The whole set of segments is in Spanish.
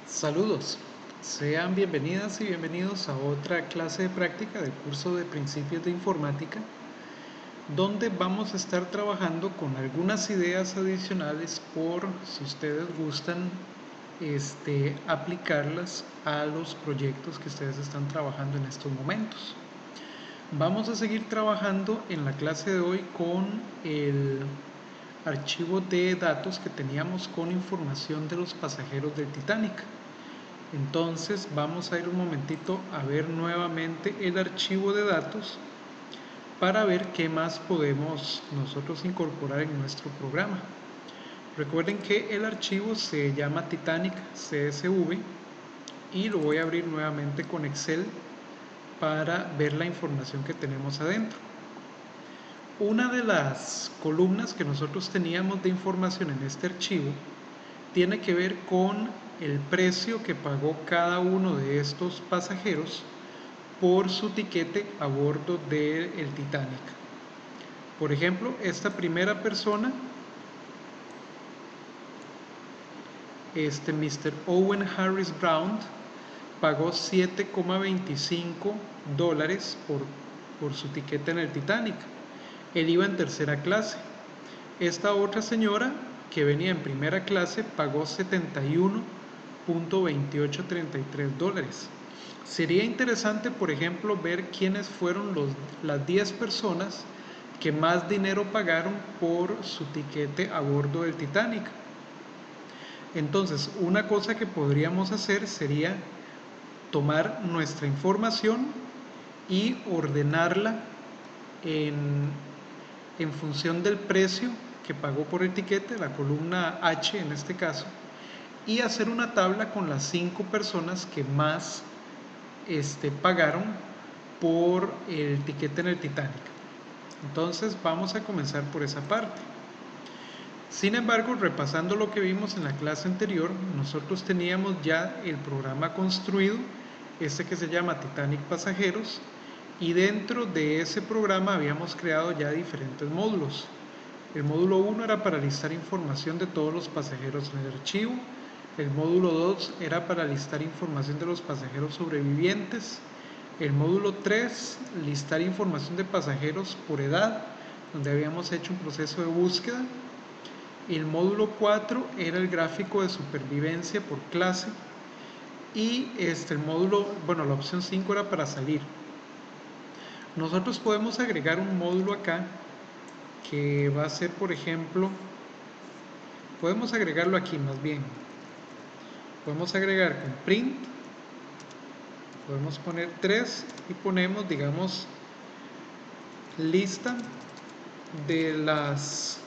Saludos, sean bienvenidas y bienvenidos a otra clase de práctica del curso de Principios de Informática, donde vamos a estar trabajando con algunas ideas adicionales por si ustedes gustan aplicarlas a los proyectos que ustedes están trabajando en estos momentos. Vamos a seguir trabajando en la clase de hoy con el archivo de datos que teníamos con información de los pasajeros del Titanic. Entonces vamos a ir un momentito a ver nuevamente el archivo de datos para ver qué más podemos nosotros incorporar en nuestro programa. Recuerden que el archivo se llama Titanic CSV y lo voy a abrir nuevamente con Excel para ver la información que tenemos adentro. Una de las columnas que nosotros teníamos de información en este archivo tiene que ver con el precio que pagó cada uno de estos pasajeros por su tiquete a bordo del Titanic. Por ejemplo, esta primera persona, Mr. Owen Harris Brown, pagó $7,25 por su tiquete en el Titanic. Él iba en tercera clase. Esta otra señora, que venía en primera clase, pagó $71,2833. Sería interesante, por ejemplo, ver quiénes fueron las 10 personas que más dinero pagaron por su tiquete a bordo del Titanic. Entonces, una cosa que podríamos hacer sería tomar nuestra información y ordenarla en función del precio que pagó por el tiquete, la columna H en este caso, y hacer una tabla con las 5 personas que más pagaron por el tiquete en el Titanic. Entonces vamos a comenzar por esa parte. Sin embargo, repasando lo que vimos en la clase anterior, nosotros teníamos ya el programa construido, que se llama Titanic Pasajeros, y dentro de ese programa habíamos creado ya diferentes módulos. El módulo 1 era para listar información de todos los pasajeros en el archivo. El módulo 2 era para listar información de los pasajeros sobrevivientes. El módulo 3, listar información de pasajeros por edad, donde habíamos hecho un proceso de búsqueda. El módulo 4 era el gráfico de supervivencia por clase. Y la opción 5 era para salir. Nosotros podemos agregar un módulo acá que va a ser, por ejemplo, podemos agregarlo aquí más bien. Podemos agregar con print, podemos poner 3 y ponemos, digamos, lista de las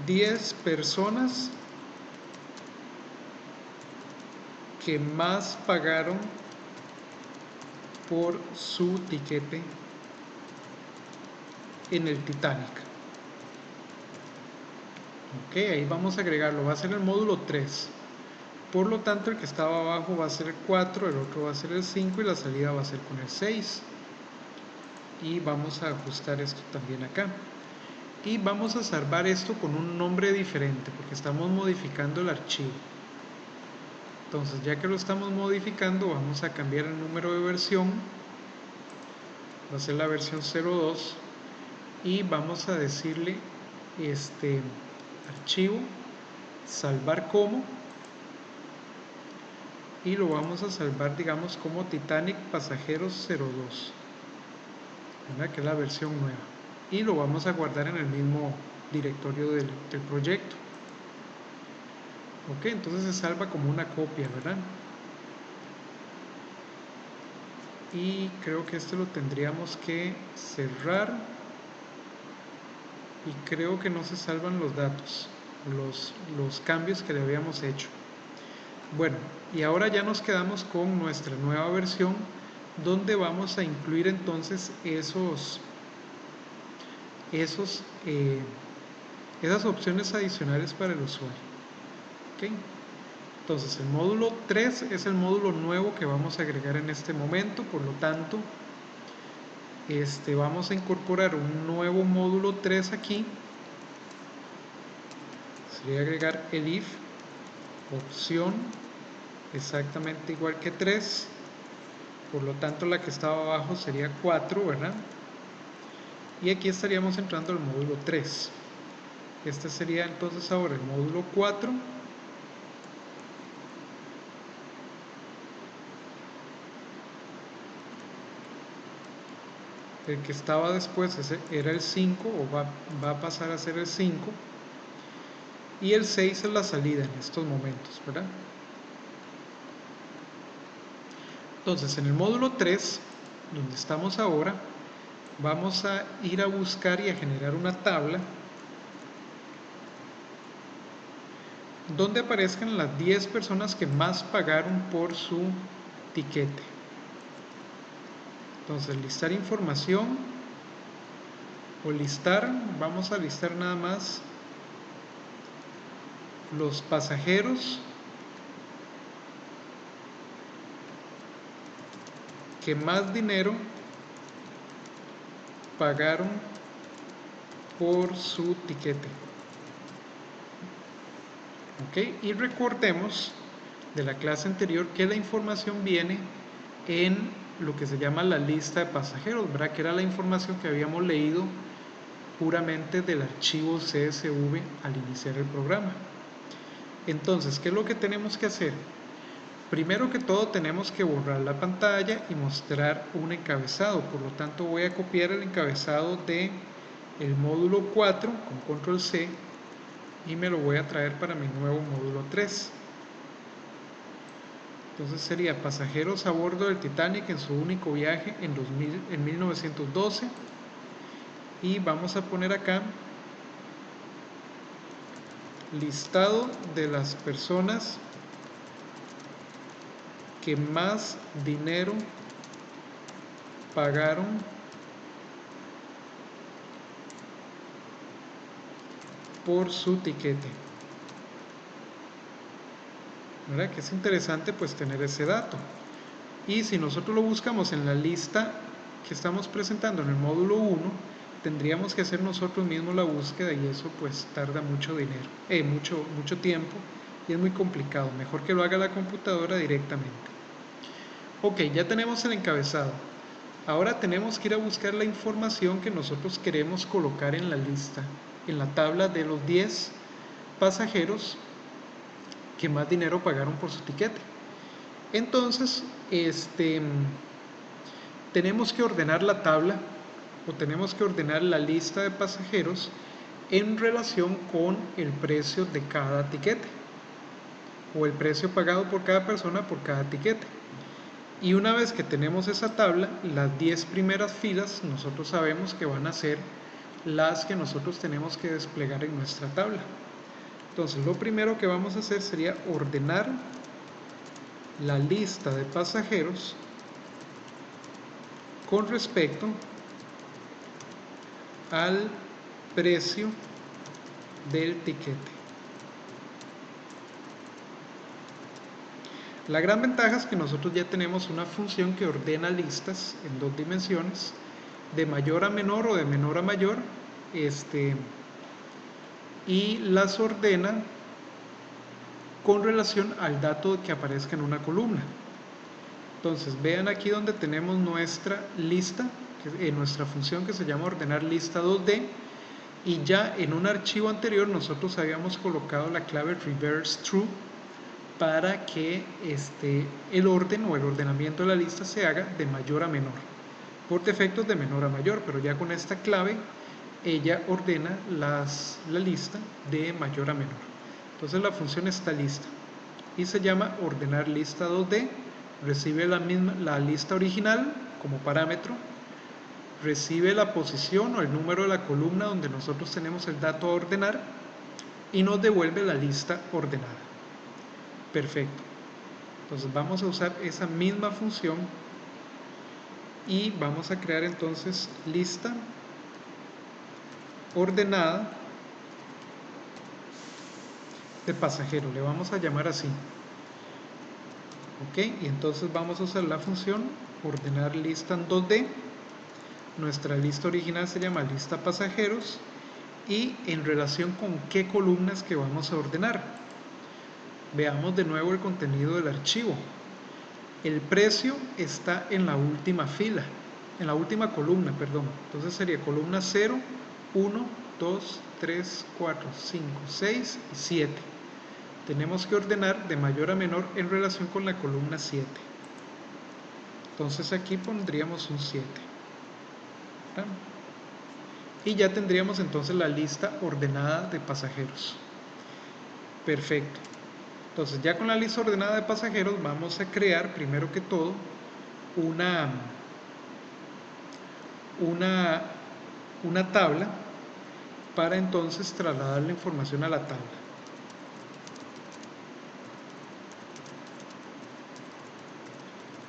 10 personas que más pagaron por su tiquete en el Titanic. Ok, ahí vamos a agregarlo, va a ser el módulo 3. Por lo tanto, el que estaba abajo va a ser el 4, el otro va a ser el 5 y la salida va a ser con el 6. Y vamos a ajustar esto también acá. Y vamos a salvar esto con un nombre diferente porque estamos modificando el archivo. Entonces, ya que lo estamos modificando, vamos a cambiar el número de versión. Va a ser la versión 02 y vamos a decirle archivo, salvar como, y lo vamos a salvar, digamos, como Titanic Pasajeros 02, ¿verdad? Que es la versión nueva, y lo vamos a guardar en el mismo directorio del proyecto. Ok, entonces se salva como una copia, ¿verdad? Y creo que esto lo tendríamos que cerrar, y creo que no se salvan los datos, los cambios que le habíamos hecho. Bueno, y ahora ya nos quedamos con nuestra nueva versión, donde vamos a incluir entonces esas opciones adicionales para el usuario. ¿Okay? Entonces el módulo 3 es el módulo nuevo que vamos a agregar en este momento, por lo tanto vamos a incorporar un nuevo módulo 3 aquí. Sería agregar el if opción exactamente igual que 3, por lo tanto la que estaba abajo sería 4, ¿verdad? Y aquí estaríamos entrando al módulo 3. Este sería entonces ahora el módulo 4. El que estaba después era el 5, o va a pasar a ser el 5. Y el 6 es la salida en estos momentos, ¿verdad? Entonces, en el módulo 3, donde estamos ahora, vamos a ir a buscar y a generar una tabla donde aparezcan las 10 personas que más pagaron por su tiquete. Entonces, listar información o listar, vamos a listar nada más los pasajeros que más dinero pagaron por su tiquete. ¿Ok? Y recordemos de la clase anterior que la información viene en lo que se llama la lista de pasajeros, ¿verdad? Que era la información que habíamos leído puramente del archivo CSV al iniciar el programa. Entonces, ¿qué es lo que tenemos que hacer? Primero que todo tenemos que borrar la pantalla y mostrar un encabezado. Por lo tanto, voy a copiar el encabezado de el módulo 4 con control C y me lo voy a traer para mi nuevo módulo 3. Entonces sería pasajeros a bordo del Titanic en su único viaje en 1912. Y vamos a poner acá listado de las personas que más dinero pagaron por su tiquete. ¿Verdad? Que es interesante pues tener ese dato. Y si nosotros lo buscamos en la lista que estamos presentando en el módulo 1, tendríamos que hacer nosotros mismos la búsqueda y eso pues tarda mucho dinero, mucho tiempo y es muy complicado. Mejor que lo haga la computadora directamente. Ok, ya tenemos el encabezado. Ahora tenemos que ir a buscar la información que nosotros queremos colocar en la lista, en la tabla de los 10 pasajeros que más dinero pagaron por su tiquete. Entonces, tenemos que ordenar la tabla o tenemos que ordenar la lista de pasajeros en relación con el precio de cada tiquete o el precio pagado por cada persona por cada tiquete. Y una vez que tenemos esa tabla, las 10 primeras filas nosotros sabemos que van a ser las que nosotros tenemos que desplegar en nuestra tabla. Entonces lo primero que vamos a hacer sería ordenar la lista de pasajeros con respecto al precio del tiquete. La gran ventaja es que nosotros ya tenemos una función que ordena listas en 2 dimensiones, de mayor a menor o de menor a mayor, y las ordena con relación al dato que aparezca en una columna. Entonces vean aquí donde tenemos nuestra lista, nuestra función que se llama ordenar lista 2D, y ya en un archivo anterior nosotros habíamos colocado la clave reverse true para que el orden o el ordenamiento de la lista se haga de mayor a menor. Por defecto es de menor a mayor, pero ya con esta clave ella ordena la lista de mayor a menor. Entonces la función está lista y se llama ordenar lista 2D, recibe la lista original como parámetro, recibe la posición o el número de la columna donde nosotros tenemos el dato a ordenar y nos devuelve la lista ordenada. Perfecto. Entonces vamos a usar esa misma función y vamos a crear entonces lista ordenada de pasajeros, le vamos a llamar así. Ok, y entonces vamos a usar la función ordenar lista en 2D. Nuestra lista original se llama lista pasajeros y en relación con qué columnas que vamos a ordenar. Veamos de nuevo el contenido del archivo. El precio está en la última fila, en la última columna, perdón. Entonces sería columna 0, 1, 2, 3, 4, 5, 6 y 7. Tenemos que ordenar de mayor a menor en relación con la columna 7. Entonces aquí pondríamos un 7. ¿Verdad? Y ya tendríamos entonces la lista ordenada de pasajeros. Perfecto. Entonces ya con la lista ordenada de pasajeros vamos a crear primero que todo una tabla para entonces trasladar la información a la tabla.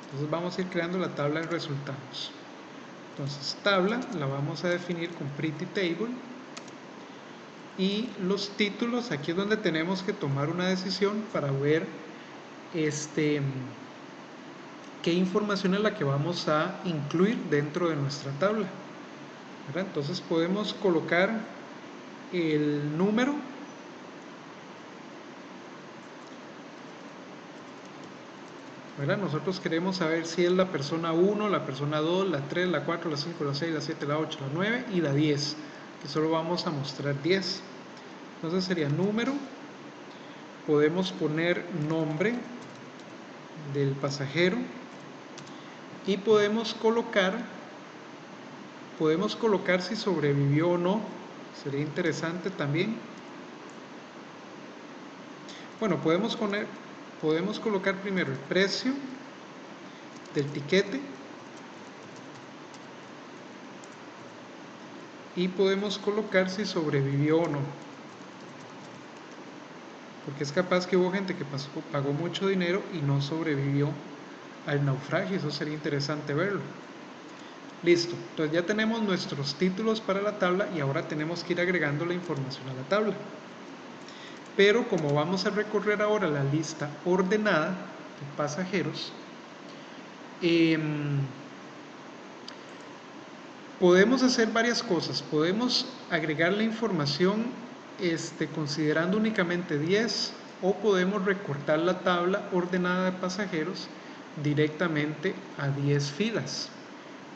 Entonces vamos a ir creando la tabla de resultados. Entonces tabla la vamos a definir con pretty table. Y los títulos, aquí es donde tenemos que tomar una decisión para ver qué información es la que vamos a incluir dentro de nuestra tabla, ¿verdad? Entonces podemos colocar el número, ¿verdad? Nosotros queremos saber si es la persona 1, la persona 2, la 3, la 4, la 5, la 6, la 7, la 8, la 9 y la 10, que solo vamos a mostrar 10. Entonces sería número, podemos poner nombre del pasajero y podemos colocar si sobrevivió o no, sería interesante también. Bueno, podemos colocar primero el precio del tiquete y podemos colocar si sobrevivió o no, porque es capaz que hubo gente que pagó mucho dinero y no sobrevivió al naufragio. Eso sería interesante verlo. Listo, entonces ya tenemos nuestros títulos para la tabla y ahora tenemos que ir agregando la información a la tabla. Pero como vamos a recorrer ahora la lista ordenada de pasajeros, podemos hacer varias cosas. Podemos agregar la información considerando únicamente 10, o podemos recortar la tabla ordenada de pasajeros directamente a 10 filas,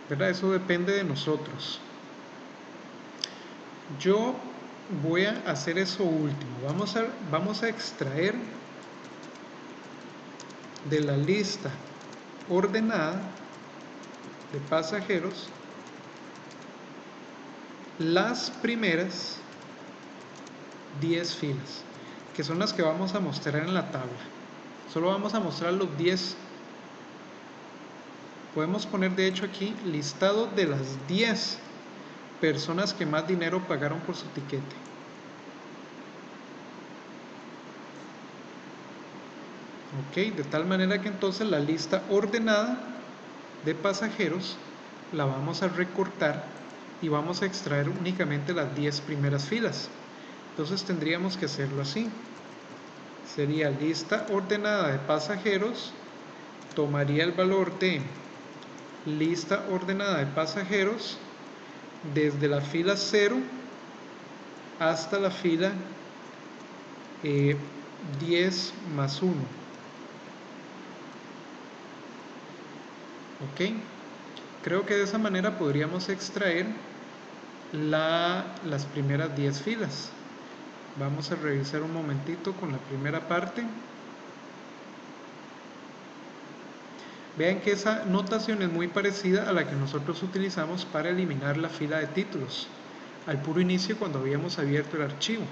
¿verdad? Eso depende de nosotros. Yo voy a hacer eso último. Vamos a extraer de la lista ordenada de pasajeros las primeras 10 filas, que son las que vamos a mostrar en la tabla. Solo vamos a mostrar los 10. Podemos poner de hecho aquí listado de las 10 personas que más dinero pagaron por su tiquete. Ok, de tal manera que entonces la lista ordenada de pasajeros la vamos a recortar y vamos a extraer únicamente las 10 primeras filas. Entonces tendríamos que hacerlo así. Sería lista ordenada de pasajeros, tomaría el valor de lista ordenada de pasajeros desde la fila 0 hasta la fila 10 más 1. Ok, creo que de esa manera podríamos extraer las primeras 10 filas. Vamos a revisar un momentito con la primera parte. Vean que esa notación es muy parecida a la que nosotros utilizamos para eliminar la fila de títulos al puro inicio cuando habíamos abierto el archivo,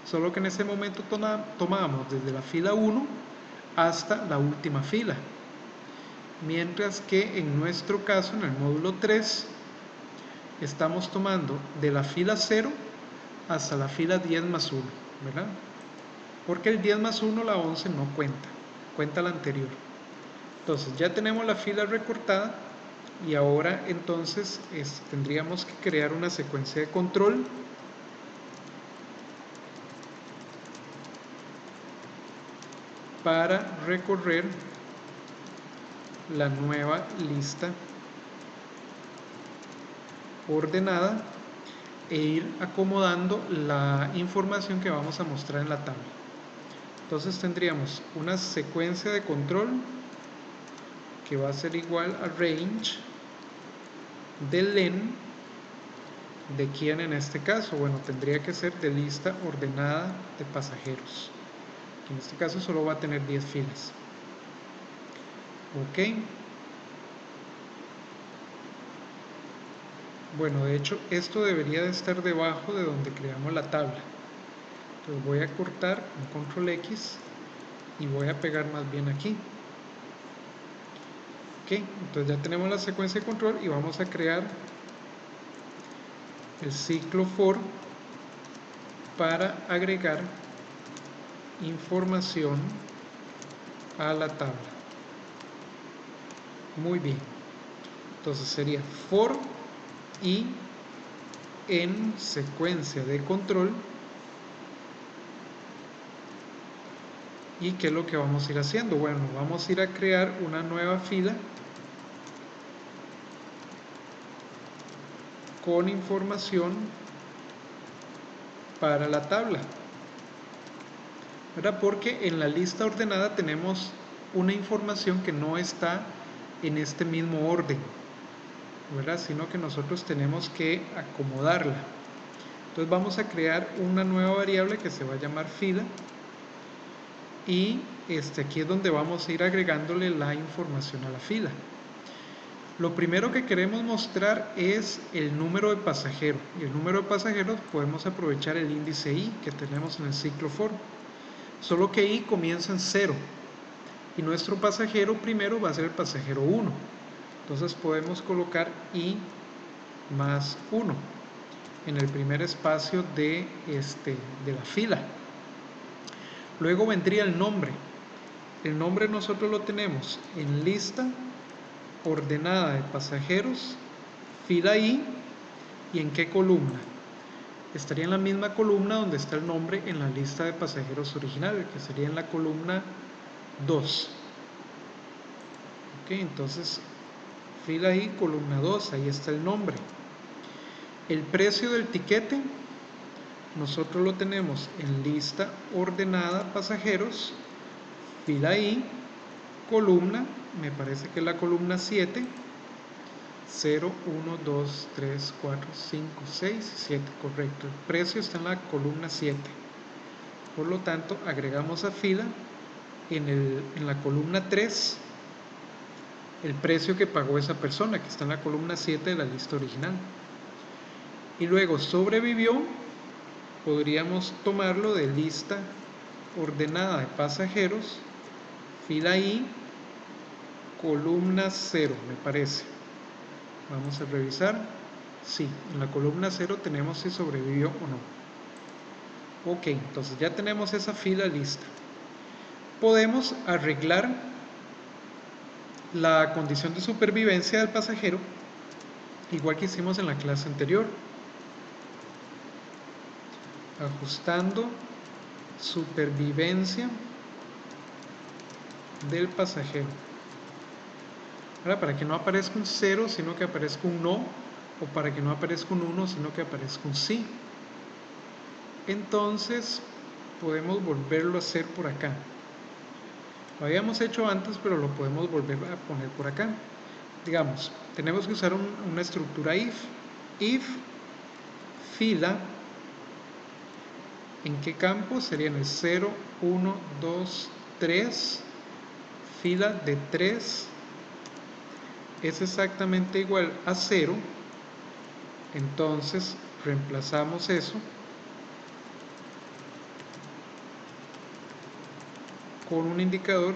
solo que en ese momento tomábamos desde la fila 1 hasta la última fila, mientras que en nuestro caso en el módulo 3 estamos tomando de la fila 0 hasta la fila 10 más 1, ¿verdad? Porque el 10 más 1, la 11, no cuenta la anterior. Entonces ya tenemos la fila recortada y ahora entonces tendríamos que crear una secuencia de control para recorrer la nueva lista ordenada e ir acomodando la información que vamos a mostrar en la tabla. Entonces tendríamos una secuencia de control que va a ser igual a range de len, ¿de quién en este caso? Bueno, tendría que ser de lista ordenada de pasajeros. En este caso solo va a tener 10 filas. Ok. Bueno, de hecho esto debería de estar debajo de donde creamos la tabla. Entonces voy a cortar con control X y voy a pegar más bien aquí. Ok, entonces ya tenemos la secuencia de control y vamos a crear el ciclo for para agregar información a la tabla. Muy bien, entonces sería for y en secuencia de control. ¿Y qué es lo que vamos a ir haciendo? Bueno, vamos a ir a crear una nueva fila con información para la tabla, ¿verdad? Porque en la lista ordenada tenemos una información que no está en este mismo orden, ¿verdad? Sino que nosotros tenemos que acomodarla. Entonces vamos a crear una nueva variable que se va a llamar fila y aquí es donde vamos a ir agregándole la información a la fila. Lo primero que queremos mostrar es el número de pasajeros, y el número de pasajeros podemos aprovechar el índice i que tenemos en el ciclo for, solo que i comienza en 0 y nuestro pasajero primero va a ser el pasajero 1, entonces podemos colocar i más 1 en el primer espacio de la fila. Luego vendría el nombre. El nombre nosotros lo tenemos en lista ordenada de pasajeros, fila i, y en qué columna. Estaría en la misma columna donde está el nombre en la lista de pasajeros original, que sería en la columna 2. Ok, entonces fila i, columna 2, ahí está el nombre. El precio del tiquete nosotros lo tenemos en lista ordenada pasajeros, fila i, columna, me parece que es la columna 7, 0, 1, 2, 3, 4, 5, 6, 7, correcto. El precio está en la columna 7. Por lo tanto, agregamos a fila en la columna 3 el precio que pagó esa persona, que está en la columna 7 de la lista original. Y luego sobrevivió, podríamos tomarlo de lista ordenada de pasajeros, fila i, columna 0, me parece. Vamos a revisar. Sí, en la columna 0 tenemos si sobrevivió o no. Ok, entonces ya tenemos esa fila lista. Podemos arreglar la condición de supervivencia del pasajero igual que hicimos en la clase anterior, ajustando supervivencia del pasajero. Ahora, para que no aparezca un 0 sino que aparezca un no, o para que no aparezca un 1 sino que aparezca un sí, entonces podemos volverlo a hacer por acá. Lo habíamos hecho antes, pero lo podemos volver a poner por acá. Digamos, tenemos que usar una estructura if fila, ¿en qué campo? Sería en el 0, 1, 2, 3, fila de 3 es exactamente igual a 0, entonces reemplazamos eso con un indicador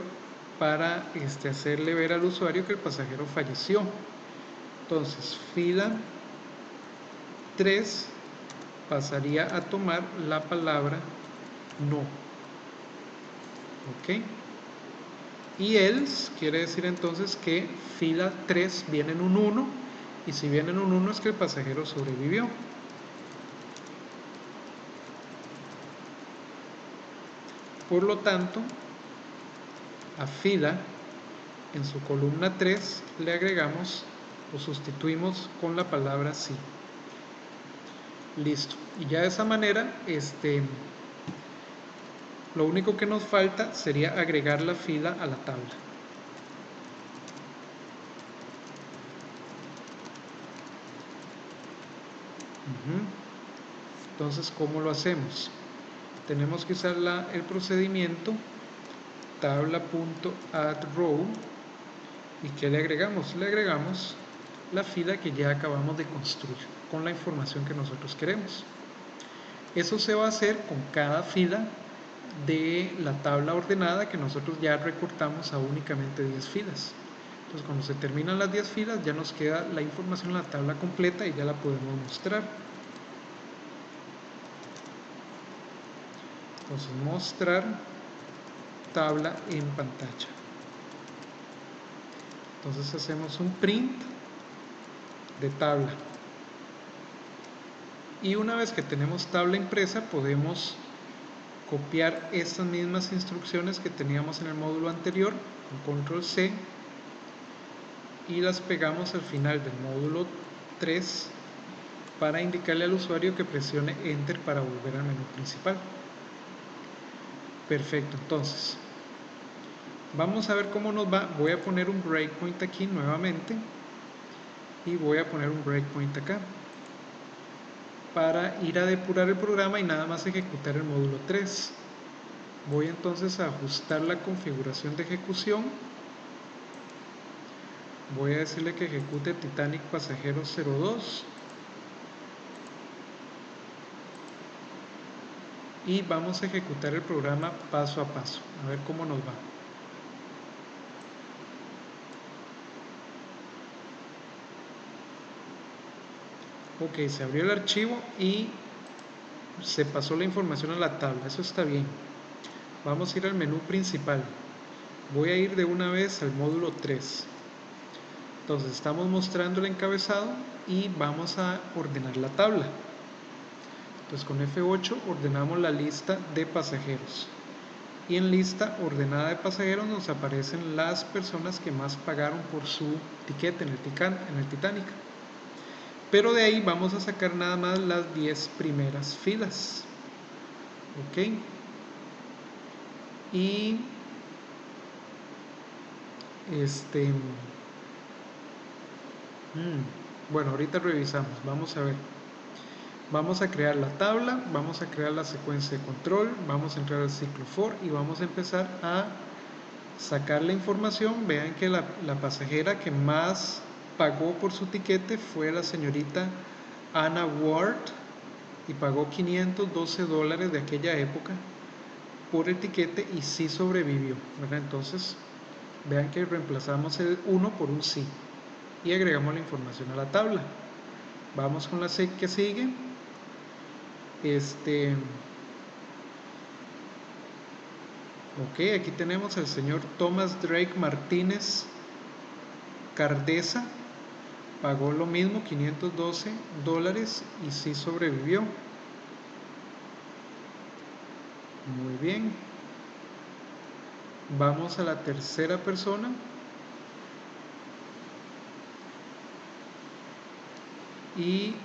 para hacerle ver al usuario que el pasajero falleció. Entonces fila 3 pasaría a tomar la palabra no. Ok, y else quiere decir entonces que fila 3 viene en un 1, y si viene en un 1 es que el pasajero sobrevivió. Por lo tanto, a fila en su columna 3 le agregamos o sustituimos con la palabra sí. Listo, y ya de esa manera Lo único que nos falta sería agregar la fila a la tabla. Entonces, ¿cómo lo hacemos? Tenemos que usar el procedimiento tabla.addRow. ¿Y qué le agregamos? Le agregamos la fila que ya acabamos de construir con la información que nosotros queremos. Eso se va a hacer con cada fila de la tabla ordenada que nosotros ya recortamos a únicamente 10 filas. Entonces, cuando se terminan las 10 filas, ya nos queda la información en la tabla completa y ya la podemos mostrar. Entonces, mostrar tabla en pantalla. Entonces, hacemos un print de tabla. Y una vez que tenemos tabla impresa, podemos copiar estas mismas instrucciones que teníamos en el módulo anterior con control C y las pegamos al final del módulo 3 para indicarle al usuario que presione Enter para volver al menú principal. Perfecto, entonces vamos a ver cómo nos va. Voy a poner un breakpoint aquí nuevamente y voy a poner un breakpoint acá para ir a depurar el programa y nada más ejecutar el módulo 3. Voy entonces a ajustar la configuración de ejecución. Voy a decirle que ejecute Titanic Pasajeros 02 y vamos a ejecutar el programa paso a paso, a ver cómo nos va. Ok, se abrió el archivo y se pasó la información a la tabla, eso está bien. Vamos a ir al menú principal. Voy a ir de una vez al módulo 3. Entonces estamos mostrando el encabezado y vamos a ordenar la tabla. Entonces con F8 ordenamos la lista de pasajeros. Y en lista ordenada de pasajeros nos aparecen las personas que más pagaron por su tiquete en el Titanic. Pero de ahí vamos a sacar nada más las 10 primeras filas. Ok. Y bueno, ahorita revisamos. Vamos a ver. Vamos a crear la tabla, vamos a crear la secuencia de control, vamos a entrar al ciclo for y vamos a empezar a sacar la información. Vean que la pasajera que más pagó por su tiquete fue la señorita Anna Ward y pagó $512 de aquella época por el tiquete y sí sobrevivió, ¿verdad? Entonces vean que reemplazamos el 1 por un sí y agregamos la información a la tabla. Vamos con la que sigue. Ok, aquí tenemos al señor Thomas Drake Martínez Cardesa, pagó lo mismo, $512 y sí sobrevivió. Muy bien. Vamos a la tercera persona. Y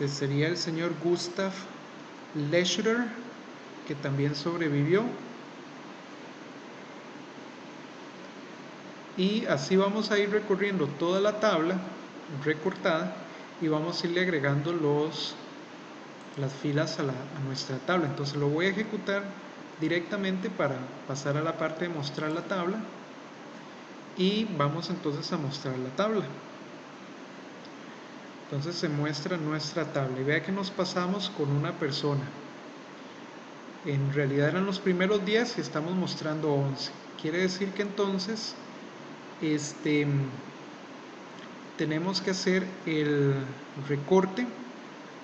sería el señor Gustav Leschler, que también sobrevivió. Y así vamos a ir recorriendo toda la tabla recortada y vamos a irle agregando las filas a nuestra tabla. Entonces lo voy a ejecutar directamente para pasar a la parte de mostrar la tabla y vamos entonces a mostrar la tabla. Entonces se muestra nuestra tabla y vea que nos pasamos con una persona. En realidad eran los primeros 10 y estamos mostrando 11. Quiere decir que entonces tenemos que hacer el recorte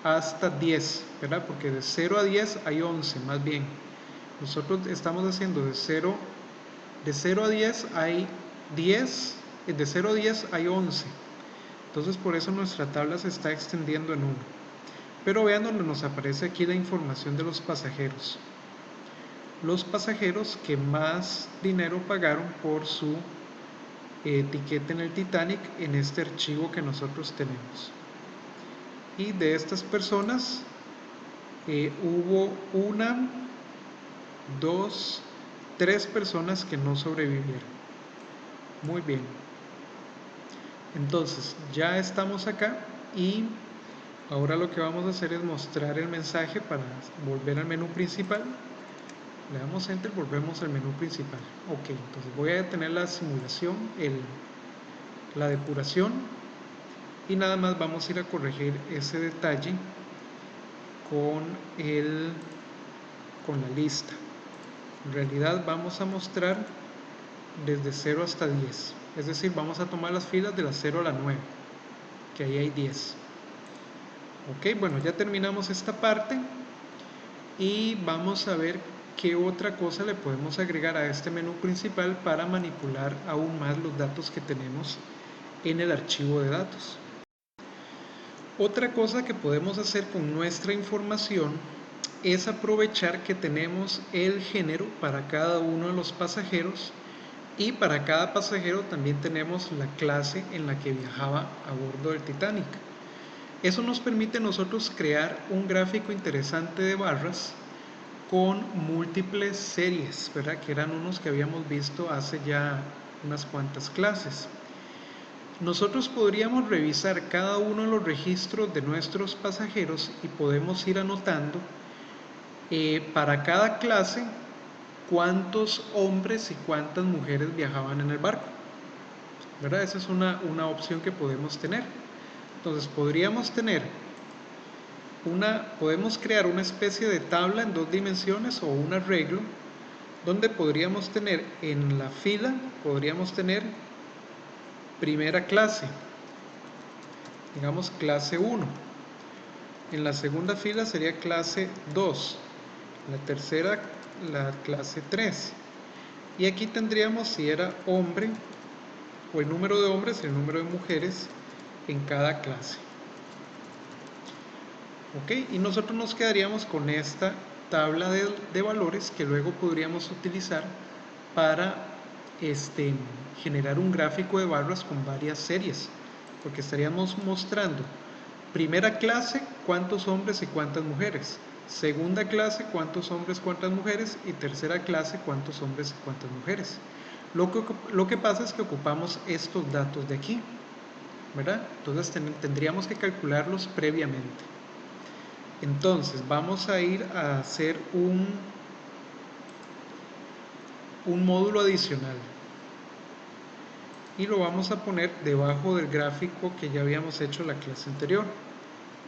hasta 10, ¿verdad? Porque de 0 a 10 hay 11, más bien. Nosotros estamos haciendo de 0 a 10 hay 10, de 0 a 10 hay 11. Entonces por eso nuestra tabla se está extendiendo en 1. Pero vean donde nos aparece aquí la información de los pasajeros. Los pasajeros que más dinero pagaron por su etiqueta en el Titanic en este archivo que nosotros tenemos. Y de estas personas hubo una 2, 3 personas que no sobrevivieron. Muy bien. Entonces ya estamos acá y ahora lo que vamos a hacer es mostrar el mensaje para volver al menú principal. Le damos enter, volvemos al menú principal. Ok, entonces voy a detener la simulación, la depuración, y nada más vamos a ir a corregir ese detalle con la lista. En realidad vamos a mostrar desde 0 hasta 10, es decir, vamos a tomar las filas de la 0 a la 9, que ahí hay 10. Ok, bueno, ya terminamos esta parte y vamos a ver qué otra cosa le podemos agregar a este menú principal para manipular aún más los datos que tenemos en el archivo de datos. Otra cosa que podemos hacer con nuestra información es aprovechar que tenemos el género para cada uno de los pasajeros y para cada pasajero también tenemos la clase en la que viajaba a bordo del Titanic. Eso nos permite a nosotros crear un gráfico interesante de barras con múltiples series, ¿verdad? Que eran unos que habíamos visto hace ya unas cuantas clases. Nosotros podríamos revisar cada uno de los registros de nuestros pasajeros y podemos ir anotando para cada clase cuántos hombres y cuántas mujeres viajaban en el barco, ¿verdad? Esa es una opción que podemos tener. Entonces podríamos crear una especie de tabla en 2 dimensiones o un arreglo donde podríamos tener en la fila, podríamos tener primera clase, digamos clase 1, en la segunda fila sería clase 2, la tercera la clase 3, y aquí tendríamos si era hombre o el número de hombres y el número de mujeres en cada clase. Ok, y nosotros nos quedaríamos con esta tabla de valores que luego podríamos utilizar para generar un gráfico de barras con varias series, porque estaríamos mostrando primera clase cuántos hombres y cuántas mujeres, segunda clase cuántos hombres, cuántas mujeres, y tercera clase cuántos hombres y cuántas mujeres. Lo que pasa es que ocupamos estos datos de aquí, ¿verdad? Entonces tendríamos que calcularlos previamente. Entonces vamos a ir a hacer un módulo adicional y lo vamos a poner debajo del gráfico que ya habíamos hecho la clase anterior.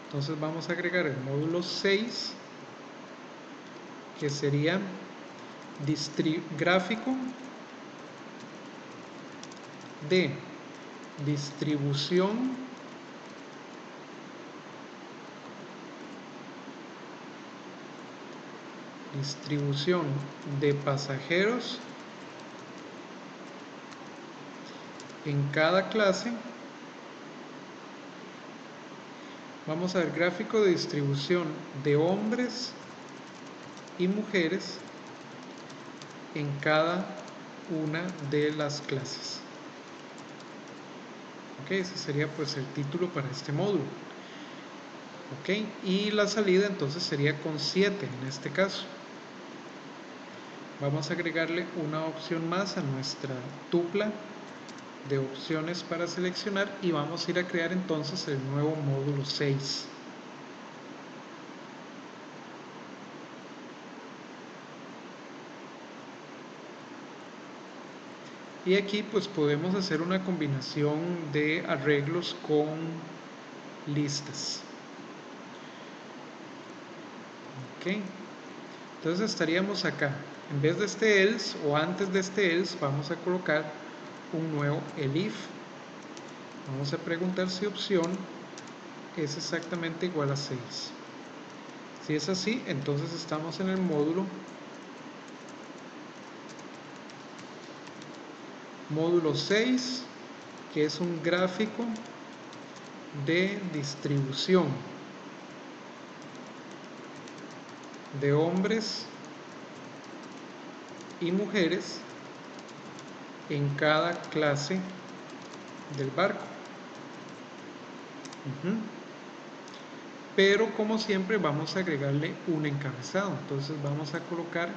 Entonces vamos a agregar el módulo 6, que sería gráfico de distribución de pasajeros en cada clase. Vamos a ver gráfico de distribución de hombres y mujeres en cada una de las clases. Ok, ese sería pues el título para este módulo. Ok, y la salida entonces sería con 7 en este caso. Vamos a agregarle una opción más a nuestra tupla de opciones para seleccionar y vamos a ir a crear entonces el nuevo módulo 6. Y aquí pues podemos hacer una combinación de arreglos con listas. Ok, entonces estaríamos acá. En vez de este else o antes de este else vamos a colocar un nuevo elif. Vamos a preguntar si opción es exactamente igual a 6. Si es así, entonces estamos en el módulo 6, que es un gráfico de distribución de hombres y mujeres en cada clase del barco. Pero como siempre vamos a agregarle un encabezado. Entonces vamos a colocar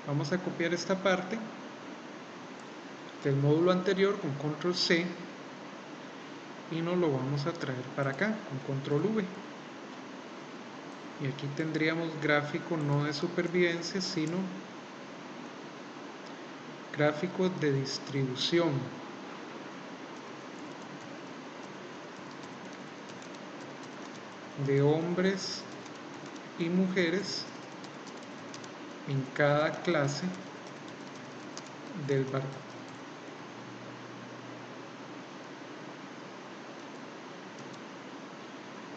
Vamos a copiar esta parte del módulo anterior con control C y nos lo vamos a traer para acá con control V. Y aquí tendríamos gráfico no de supervivencia, sino gráfico de distribución. De hombres y mujeres en cada clase del barco.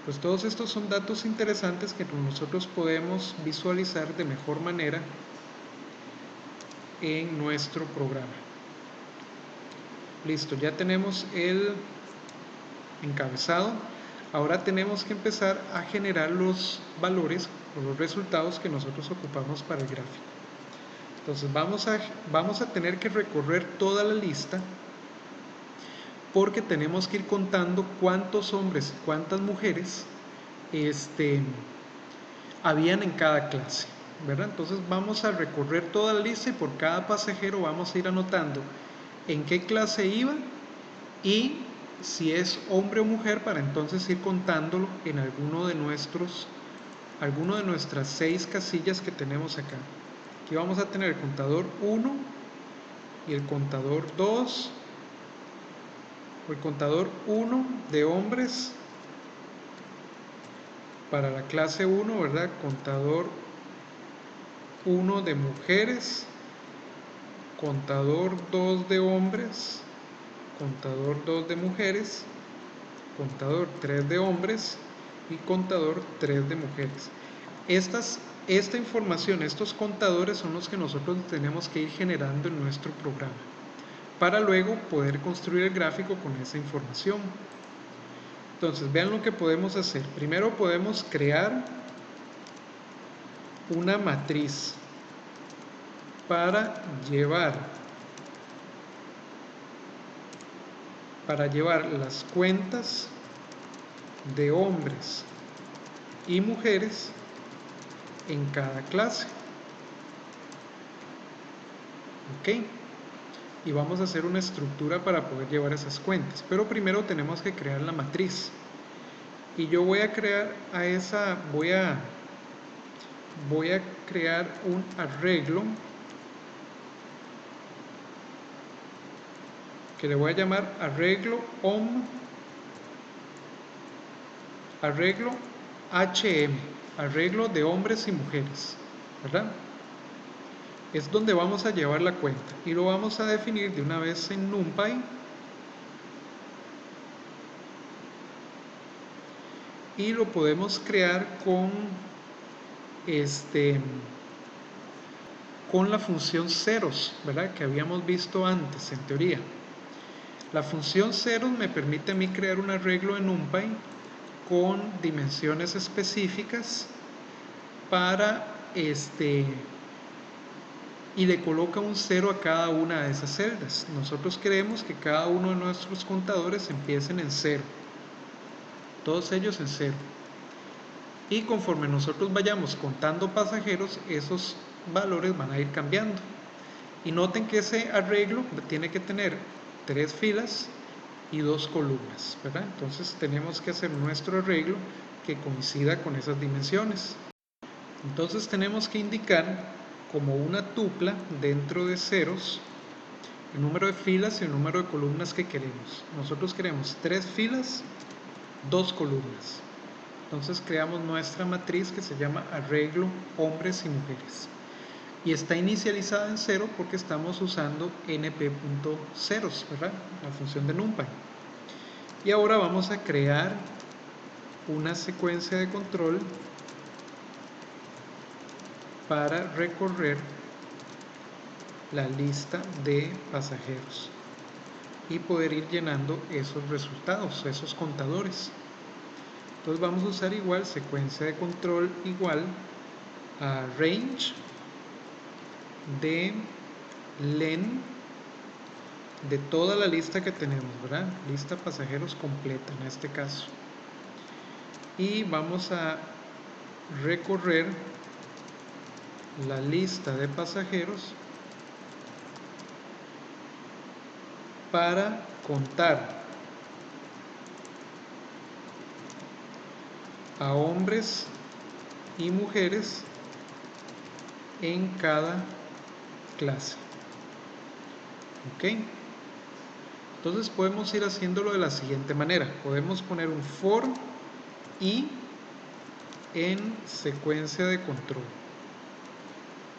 Pues todos estos son datos interesantes que nosotros podemos visualizar de mejor manera en nuestro programa. Listo, ya tenemos el encabezado. Ahora tenemos que empezar a generar los valores o los resultados que nosotros ocupamos para el gráfico. Entonces vamos a tener que recorrer toda la lista, porque tenemos que ir contando cuántos hombres y cuántas mujeres habían en cada clase, ¿verdad? Entonces vamos a recorrer toda la lista y por cada pasajero vamos a ir anotando en qué clase iba y si es hombre o mujer, para entonces ir contándolo en alguno de nuestras 6 casillas que tenemos acá. Aquí vamos a tener el contador 1 y el contador 2, o el contador 1 de hombres para la clase 1, ¿verdad? Contador 1 de mujeres, contador 2 de hombres, contador 2 de mujeres, contador 3 de hombres y contador 3 de mujeres. Esta información, estos contadores son los que nosotros tenemos que ir generando en nuestro programa para luego poder construir el gráfico con esa información. Entonces vean lo que podemos hacer. Primero podemos crear una matriz para llevar las cuentas de hombres y mujeres en cada clase. Ok, y vamos a hacer una estructura para poder llevar esas cuentas, pero primero tenemos que crear la matriz y yo voy a crear voy a crear un arreglo que le voy a llamar arreglo HM, arreglo de hombres y mujeres, ¿verdad? Es donde vamos a llevar la cuenta y lo vamos a definir de una vez en NumPy y lo podemos crear con la función ceros, ¿verdad? Que habíamos visto antes en teoría. La función ceros me permite a mí crear un arreglo en NumPy con dimensiones específicas para y le coloca un 0 a cada una de esas celdas. Nosotros queremos que cada uno de nuestros contadores empiecen en 0, todos ellos en 0, y conforme nosotros vayamos contando pasajeros, esos valores van a ir cambiando. Y noten que ese arreglo tiene que tener 3 filas y 2 columnas, ¿verdad? Entonces tenemos que hacer nuestro arreglo que coincida con esas dimensiones. Entonces tenemos que indicar como una tupla dentro de ceros el número de filas y el número de columnas que queremos. Nosotros queremos 3 filas, 2 columnas. Entonces creamos nuestra matriz que se llama arreglo hombres y mujeres. Y está inicializada en 0 porque estamos usando np.ceros, ¿verdad? La función de NumPy. Y ahora vamos a crear una secuencia de control para recorrer la lista de pasajeros y poder ir llenando esos resultados, esos contadores. Entonces vamos a usar igual secuencia de control igual a range de len de toda la lista que tenemos, ¿verdad? Lista pasajeros completa en este caso. Y vamos a recorrer la lista de pasajeros para contar a hombres y mujeres en cada clase. ¿Ok? Entonces podemos ir haciéndolo de la siguiente manera. Podemos poner un for i en secuencia de control,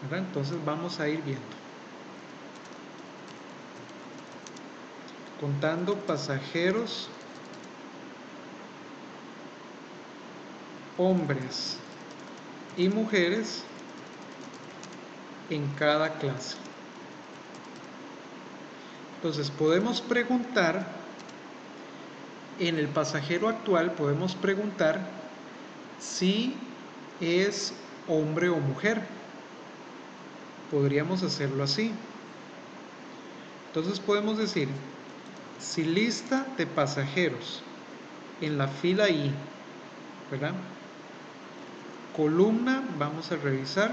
¿verdad? Entonces vamos a ir viendo. Contando pasajeros, hombres y mujeres en cada clase. Entonces podemos preguntar, en el pasajero actual podemos preguntar si es hombre o mujer. Podríamos hacerlo así. Entonces podemos decir, si lista de pasajeros en la fila I, ¿verdad? Columna, vamos a revisar,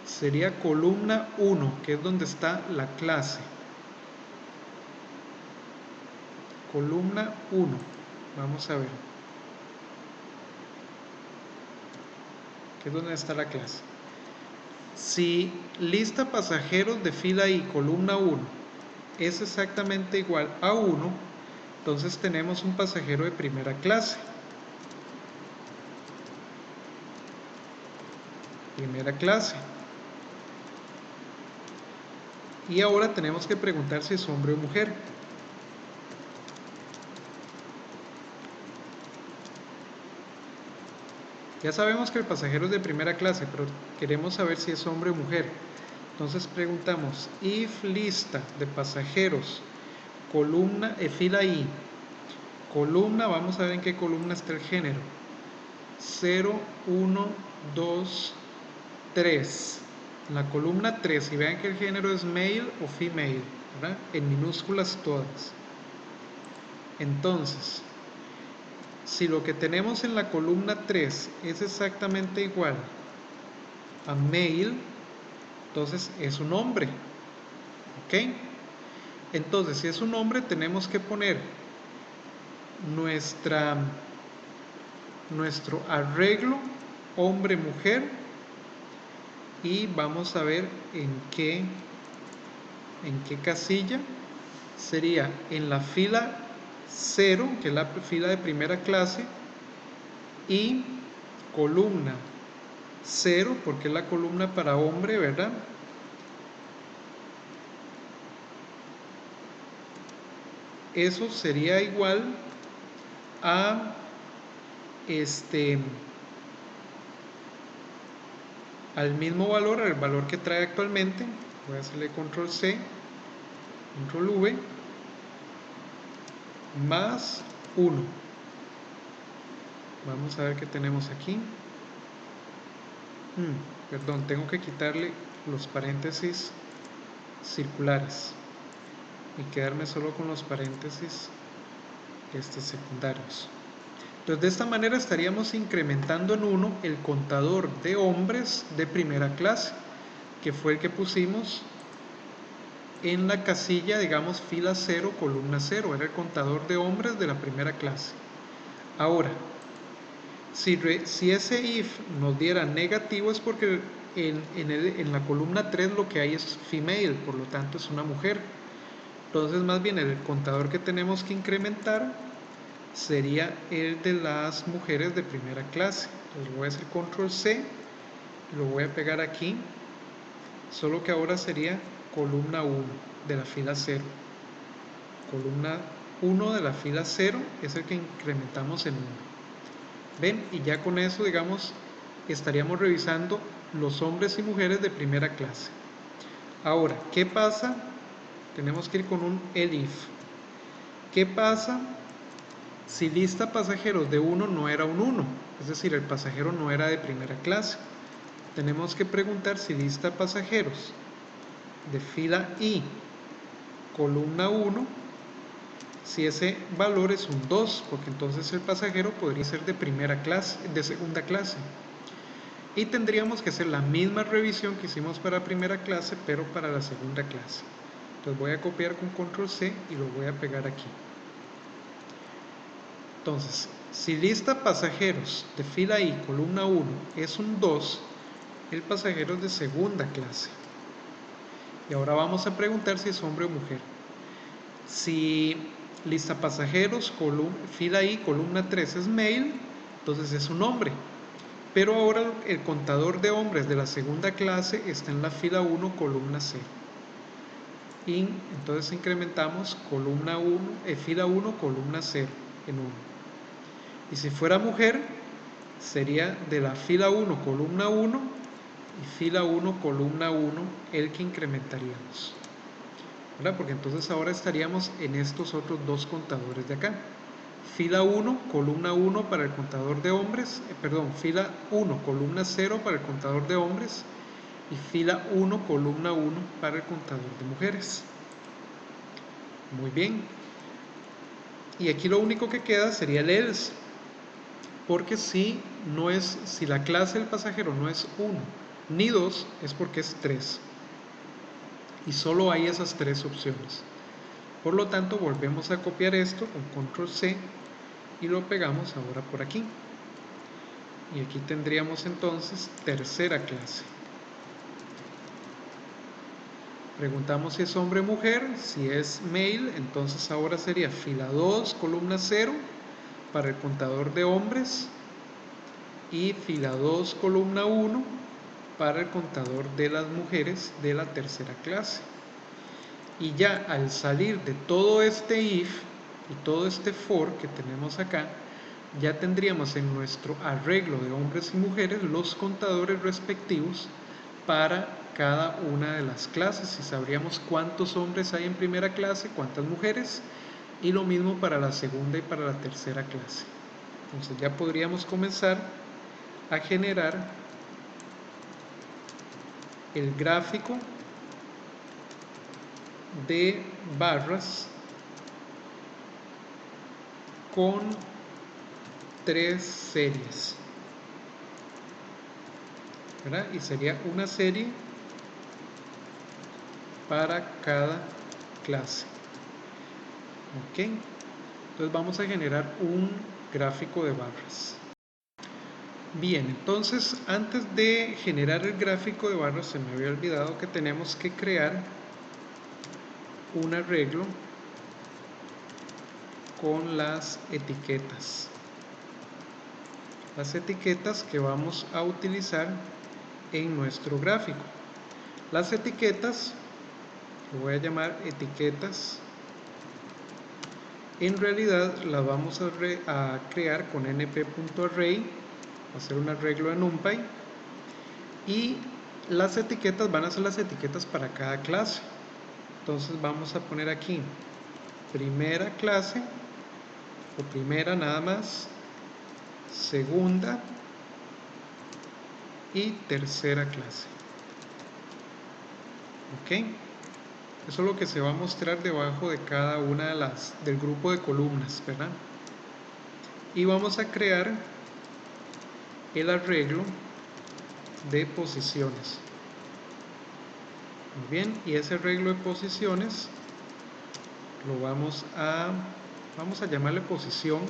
sería columna 1, que es donde está la clase. Columna 1, vamos a ver, que es donde está la clase. Si lista pasajeros de fila I, columna 1, es exactamente igual a 1, entonces tenemos un pasajero de primera clase. Primera clase. Y ahora tenemos que preguntar si es hombre o mujer. Ya sabemos que el pasajero es de primera clase, pero queremos saber si es hombre o mujer. Entonces preguntamos, if lista de pasajeros, columna, fila I, columna, vamos a ver en qué columna está el género. 0, 1, 2, 3. En la columna 3, y vean que el género es male o female, ¿verdad? En minúsculas todas. Entonces, si lo que tenemos en la columna 3 es exactamente igual a male, entonces es un hombre. ¿Ok? Entonces, si es un hombre, tenemos que poner nuestro arreglo hombre-mujer y vamos a ver en qué casilla. Sería en la fila 0, que es la fila de primera clase, y columna 0, porque es la columna para hombre, ¿verdad? Eso sería igual a al mismo valor, al valor que trae actualmente. Voy a hacerle control C, control V, más 1. Vamos a ver qué tenemos aquí. Perdón, tengo que quitarle los paréntesis circulares y quedarme solo con los paréntesis secundarios. Entonces, de esta manera estaríamos incrementando en 1 el contador de hombres de primera clase, que fue el que pusimos en la casilla, digamos, fila 0, columna 0. Era el contador de hombres de la primera clase. Ahora, si ese if nos diera negativo es porque en la columna 3 lo que hay es female, por lo tanto es una mujer. Entonces, más bien el contador que tenemos que incrementar sería el de las mujeres de primera clase. Entonces voy a hacer control C, lo voy a pegar aquí, solo que ahora sería columna 1 de la fila 0. Columna 1 de la fila 0 es el que incrementamos en 1. ¿Ven? Y ya con eso, digamos, estaríamos revisando los hombres y mujeres de primera clase. Ahora, ¿qué pasa? Tenemos que ir con un elif. ¿Qué pasa si lista pasajeros de 1 no era un 1? Es decir, el pasajero no era de primera clase. Tenemos que preguntar si lista pasajeros de fila I, columna 1, si ese valor es un 2, porque entonces el pasajero podría ser de primera clase, de segunda clase. Y tendríamos que hacer la misma revisión que hicimos para la primera clase, pero para la segunda clase. Entonces voy a copiar con control C y lo voy a pegar aquí. Entonces, si lista pasajeros de fila I, columna 1 es un 2, el pasajero es de segunda clase. Y ahora vamos a preguntar si es hombre o mujer. Si lista pasajeros, fila I, columna 3 es male, entonces es un hombre. Pero ahora el contador de hombres de la segunda clase está en la fila 1, columna 0. Y entonces incrementamos fila 1, columna 0 en 1. Y si fuera mujer, sería de la fila 1, columna 1 y fila 1, columna 1 el que incrementaríamos. ¿Verdad? Porque entonces ahora estaríamos en estos otros dos contadores de acá. Fila 1, columna 1 para el contador de hombres, fila 1, columna 0 para el contador de hombres y fila 1, columna 1 para el contador de mujeres. Muy bien. Y aquí lo único que queda sería el else, porque si la clase del pasajero no es 1 ni 2, es porque es 3. Y solo hay esas tres opciones. Por lo tanto, volvemos a copiar esto con control C y lo pegamos ahora por aquí. Y aquí tendríamos entonces tercera clase. Preguntamos si es hombre o mujer. Si es male, entonces ahora sería fila 2, columna 0 para el contador de hombres y fila 2, columna 1 para el contador de las mujeres de la tercera clase. Y ya al salir de todo este if y todo este for que tenemos acá, ya tendríamos en nuestro arreglo de hombres y mujeres los contadores respectivos para cada una de las clases y sabríamos cuántos hombres hay en primera clase, cuántas mujeres, y lo mismo para la segunda y para la tercera clase. Entonces ya podríamos comenzar a generar el gráfico de barras con 3 series, ¿verdad? Y sería una serie para cada clase. Ok, entonces vamos a generar un gráfico de barras. Bien, entonces antes de generar el gráfico de barras se me había olvidado que tenemos que crear un arreglo con las etiquetas. Las etiquetas que vamos a utilizar en nuestro gráfico. Las etiquetas, que voy a llamar etiquetas, en realidad las vamos a crear con np.array, hacer un arreglo de NumPy, y las etiquetas van a ser las etiquetas para cada clase. Entonces vamos a poner aquí primera clase o primera nada más, segunda y tercera clase. Ok, eso es lo que se va a mostrar debajo de cada una de del grupo de columnas, ¿verdad? Y vamos a crear el arreglo de posiciones. Muy bien, y ese arreglo de posiciones vamos a llamarle posición,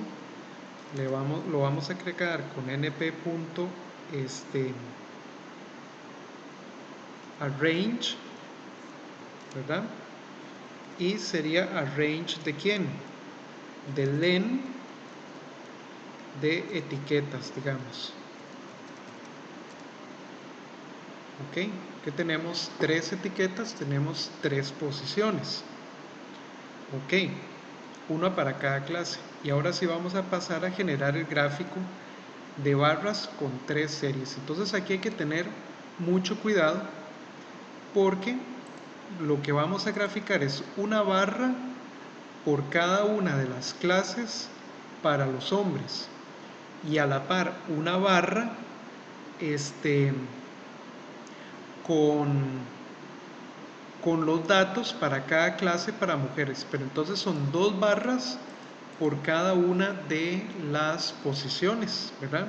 lo vamos a crear con np.arrange, ¿verdad? Y sería arrange de quién, de len de etiquetas, digamos. Ok, que tenemos 3 etiquetas, tenemos 3 posiciones. Ok, una para cada clase. Y ahora sí vamos a pasar a generar el gráfico de barras con 3 series. Entonces aquí hay que tener mucho cuidado porque lo que vamos a graficar es una barra por cada una de las clases para los hombres y a la par una barra con los datos para cada clase para mujeres, pero entonces son 2 barras por cada una de las posiciones, ¿verdad?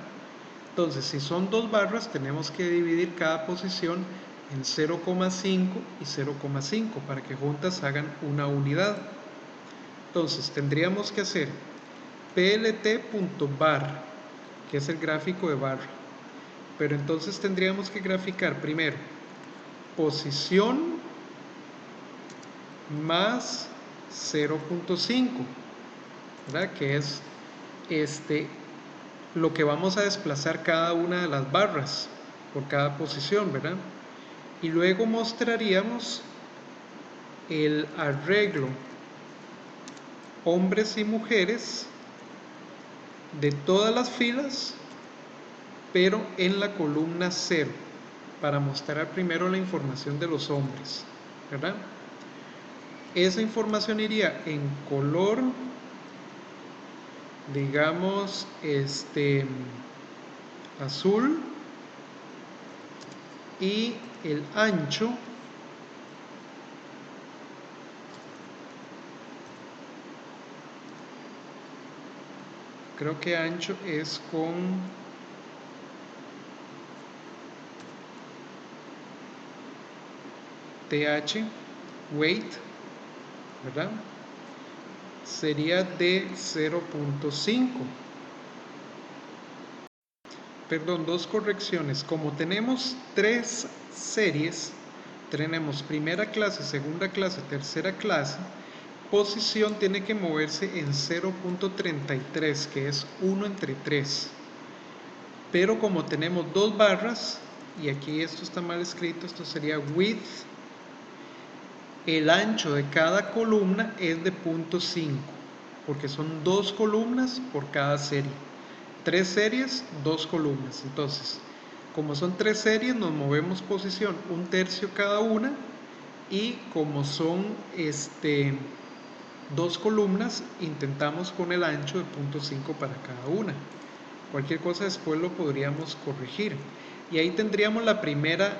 Entonces, si son dos barras, tenemos que dividir cada posición en 0,5 y 0,5 para que juntas hagan una unidad. Entonces, tendríamos que hacer plt.bar, que es el gráfico de barra. Pero entonces tendríamos que graficar primero posición más 0,5, ¿verdad? Que es lo que vamos a desplazar cada una de las barras por cada posición, ¿verdad? Y luego mostraríamos el arreglo hombres y mujeres de todas las filas, pero en la columna 0, para mostrar primero la información de los hombres, ¿verdad? Esa información iría en color, digamos, azul, y el ancho creo que ancho es con TH, weight, ¿verdad? Sería de 0,5. Perdón, dos correcciones. Como tenemos tres series, tenemos primera clase, segunda clase, tercera clase, posición tiene que moverse en 0,33, que es 1 entre 3. Pero como tenemos dos barras, y aquí esto está mal escrito, esto sería width, el ancho de cada columna es de 0,5, porque son dos columnas por cada serie. Tres series, dos columnas. Entonces, como son tres series, nos movemos posición 1/3 cada una, y como son dos columnas, intentamos con el ancho de 0,5 para cada una. Cualquier cosa después lo podríamos corregir. Y ahí tendríamos la primera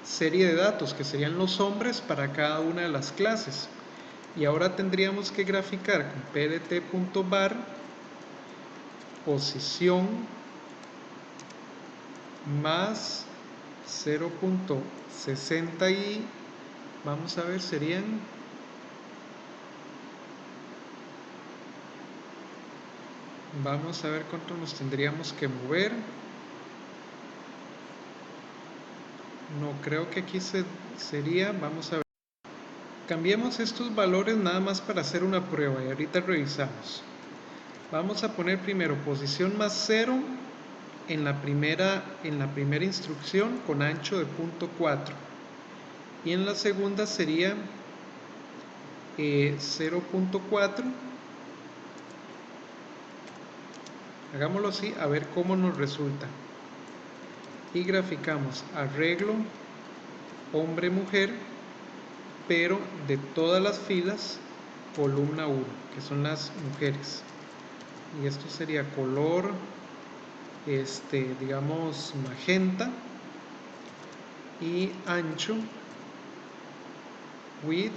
serie de datos, que serían los hombres para cada una de las clases. Y ahora tendríamos que graficar con plt.bar posición más 0,60 y vamos a ver, vamos a ver cuánto nos tendríamos que mover. No creo que aquí sería, vamos a ver. Cambiemos estos valores nada más para hacer una prueba y ahorita revisamos. Vamos a poner primero posición más 0 en la primera instrucción con ancho de 0,4, y en la segunda sería 0,4. Hagámoslo así a ver cómo nos resulta, y graficamos arreglo hombre-mujer, pero de todas las filas columna 1, que son las mujeres, y esto sería color digamos magenta, y ancho width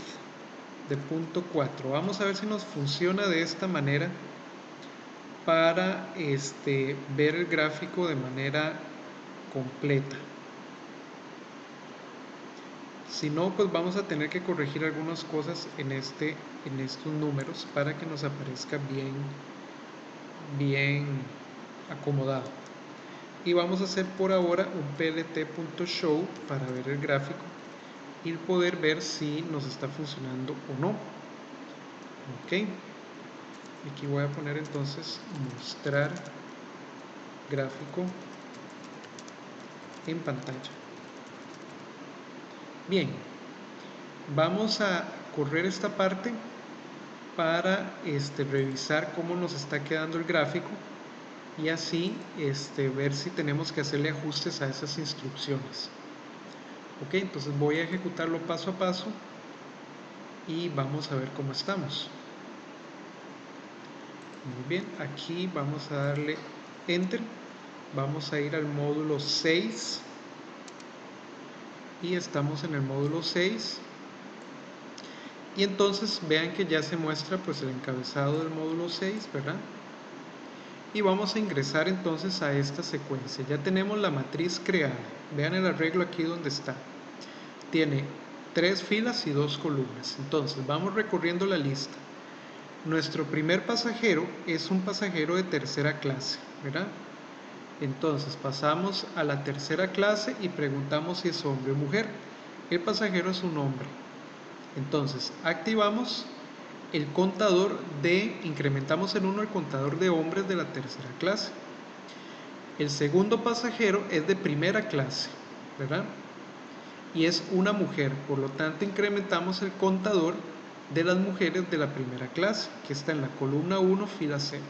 de 0,4. Vamos a ver si nos funciona de esta manera para ver el gráfico de manera completa. Si no, pues vamos a tener que corregir algunas cosas en estos números para que nos aparezca bien acomodado. Y vamos a hacer por ahora un plt.show para ver el gráfico y poder ver si nos está funcionando o no. Ok, aquí voy a poner entonces mostrar gráfico en pantalla. Bien, vamos a correr esta parte para revisar cómo nos está quedando el gráfico, y así ver si tenemos que hacerle ajustes a esas instrucciones. Ok, entonces voy a ejecutarlo paso a paso y vamos a ver cómo estamos. Muy bien, aquí vamos a darle enter, vamos a ir al módulo 6 y estamos en el módulo 6, y entonces vean que ya se muestra pues el encabezado del módulo 6, ¿verdad? y vamos a ingresar entonces a esta secuencia. Ya tenemos la matriz creada. Vean el arreglo aquí donde está. Tiene 3 filas y 2 columnas. Entonces vamos recorriendo la lista. Nuestro primer pasajero es un pasajero de tercera clase, ¿verdad? Entonces pasamos a la tercera clase y preguntamos si es hombre o mujer. El pasajero es un hombre. Entonces activamos el contador incrementamos en 1 el contador de hombres de la tercera clase. El segundo pasajero es de primera clase, ¿verdad? Y es una mujer, por lo tanto incrementamos el contador de las mujeres de la primera clase, que está en la columna 1, fila 0.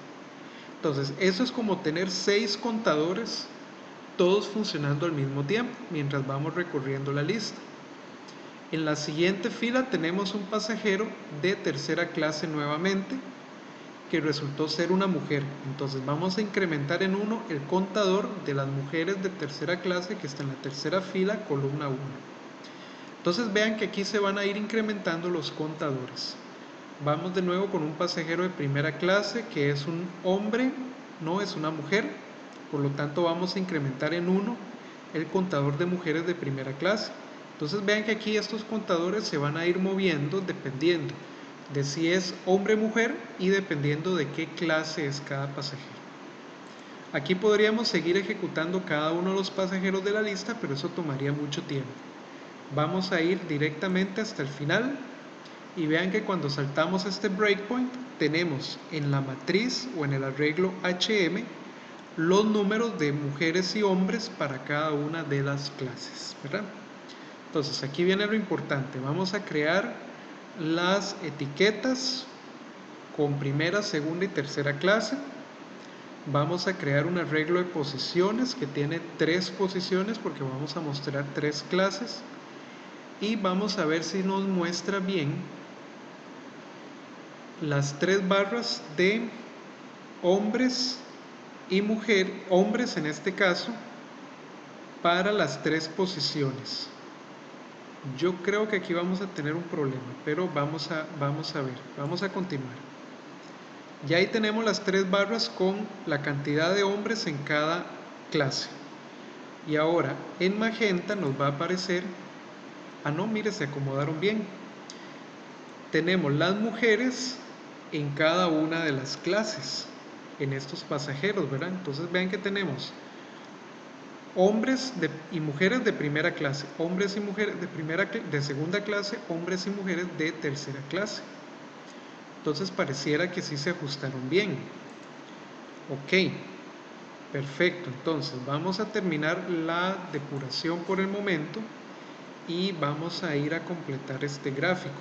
Entonces, eso es como tener 6 contadores, todos funcionando al mismo tiempo, mientras vamos recorriendo la lista. En la siguiente fila tenemos un pasajero de tercera clase nuevamente, que resultó ser una mujer. Entonces vamos a incrementar en 1 el contador de las mujeres de tercera clase que está en la tercera fila, columna 1. Entonces vean que aquí se van a ir incrementando los contadores. Vamos de nuevo con un pasajero de primera clase que es un hombre, no es una mujer. Por lo tanto vamos a incrementar en 1 el contador de mujeres de primera clase. Entonces vean que aquí estos contadores se van a ir moviendo dependiendo de si es hombre o mujer y dependiendo de qué clase es cada pasajero. Aquí podríamos seguir ejecutando cada uno de los pasajeros de la lista, pero eso tomaría mucho tiempo. Vamos a ir directamente hasta el final y vean que cuando saltamos este breakpoint tenemos en la matriz o en el arreglo HM los números de mujeres y hombres para cada una de las clases, ¿verdad? Entonces aquí viene lo importante. Vamos a crear las etiquetas con primera, segunda y tercera clase. Vamos a crear un arreglo de posiciones que tiene 3 posiciones porque vamos a mostrar 3 clases. Y vamos a ver si nos muestra bien las 3 barras de hombres y mujeres, hombres en este caso, para las 3 posiciones. Yo creo que aquí vamos a tener un problema, pero vamos a ver, vamos a continuar. Ya ahí tenemos las 3 barras con la cantidad de hombres en cada clase. Y ahora en magenta nos va a aparecer, no, mire, se acomodaron bien. Tenemos las mujeres en cada una de las clases, en estos pasajeros, ¿verdad? Entonces vean que tenemos hombres y mujeres de primera clase, hombres y mujeres de segunda clase, hombres y mujeres de tercera clase. Entonces pareciera que sí se ajustaron bien. Ok, perfecto. Entonces vamos a terminar la depuración por el momento y vamos a ir a completar este gráfico,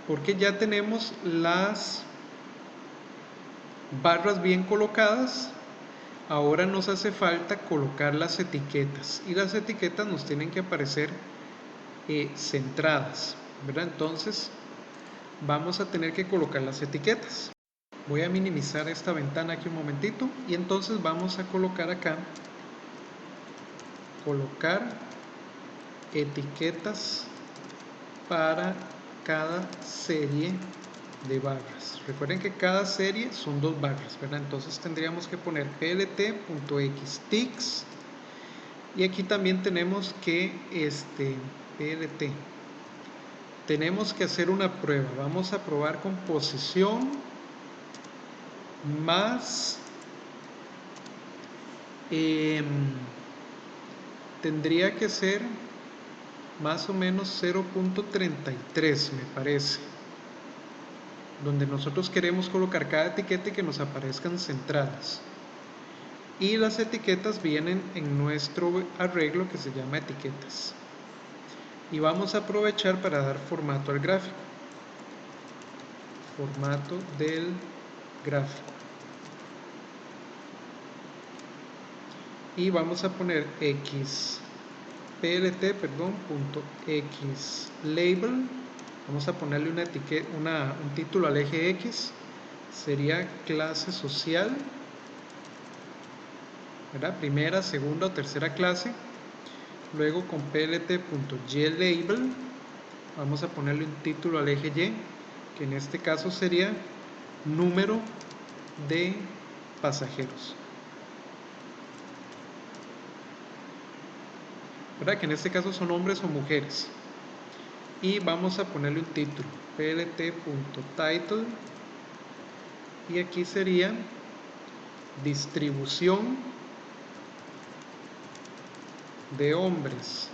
porque ya tenemos las barras bien colocadas. Ahora nos hace falta colocar las etiquetas y las etiquetas nos tienen que aparecer centradas, ¿verdad? Entonces vamos a tener que colocar las etiquetas. Voy a minimizar esta ventana aquí un momentito y entonces vamos a colocar acá, colocar etiquetas para cada serie de barras. Recuerden que cada serie son 2 barras, ¿verdad? Entonces tendríamos que poner plt.xtics y aquí también tenemos que plt. Tenemos que hacer una prueba. Vamos a probar con posición más tendría que ser más o menos 0.33 me parece, donde nosotros queremos colocar cada etiqueta y que nos aparezcan centradas. Y las etiquetas vienen en nuestro arreglo que se llama etiquetas. Y vamos a aprovechar para dar formato al gráfico. Formato del gráfico. Y vamos a poner xlabel. Vamos a ponerle una etiqueta, un título al eje X. Sería clase social, ¿verdad? Primera, segunda o tercera clase. Luego con plt.ylabel vamos a ponerle un título al eje Y, que en este caso sería número de pasajeros. ¿Verdad? Que en este caso son hombres o mujeres. Y vamos a ponerle un título, plt.title, y aquí sería distribución de hombres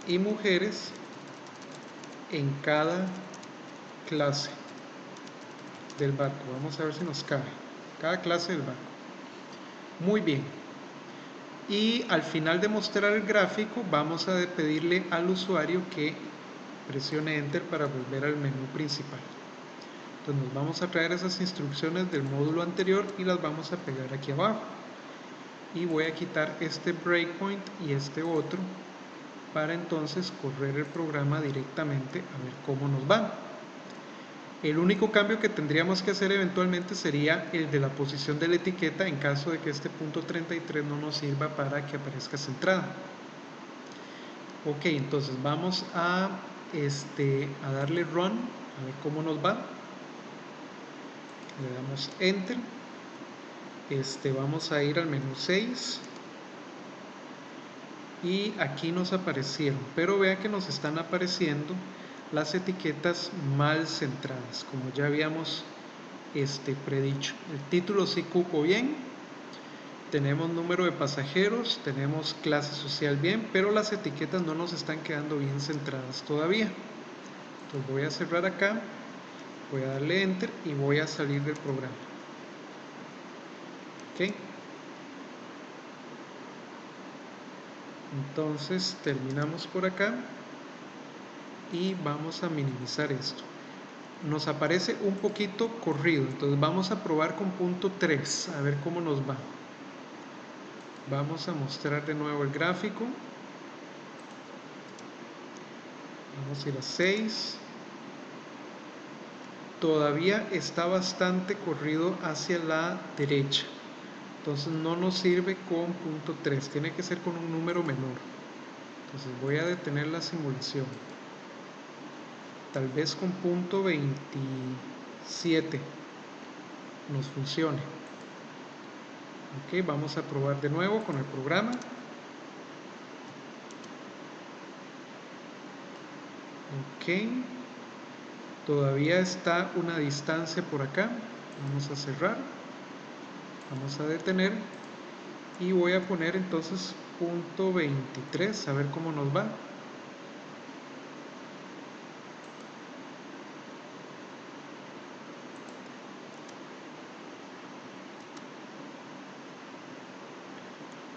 y mujeres en cada clase del barco. Vamos a ver si nos cabe. Cada clase del barco. Muy bien. Y al final de mostrar el gráfico vamos a pedirle al usuario que presione Enter para volver al menú principal. Entonces nos vamos a traer esas instrucciones del módulo anterior y las vamos a pegar aquí abajo. Y voy a quitar este breakpoint y este otro para entonces correr el programa directamente a ver cómo nos va. El único cambio que tendríamos que hacer eventualmente sería el de la posición de la etiqueta en caso de que este punto 33 no nos sirva para que aparezca centrada. Ok, entonces vamos a darle run, a ver cómo nos va. Le damos enter. Vamos a ir al menú 6 y aquí nos aparecieron, pero vean que nos están apareciendo las etiquetas mal centradas, como ya habíamos predicho. El título sí cupo bien, tenemos número de pasajeros, tenemos clase social bien, pero las etiquetas no nos están quedando bien centradas todavía. Entonces voy a cerrar acá, voy a darle enter y voy a salir del programa. Ok. Entonces terminamos por acá y vamos a minimizar esto. Nos aparece un poquito corrido, entonces vamos a probar con punto 3 a ver cómo nos va. Vamos a mostrar de nuevo el gráfico. Vamos a ir a 6. Todavía está bastante corrido hacia la derecha, entonces no nos sirve con punto 3, tiene que ser con un número menor. Entonces voy a detener la simulación, tal vez con punto 27 nos funcione. Ok, vamos a probar de nuevo con el programa. Ok, todavía está una distancia por acá. Vamos a cerrar, vamos a detener y voy a poner entonces punto 23 a ver cómo nos va.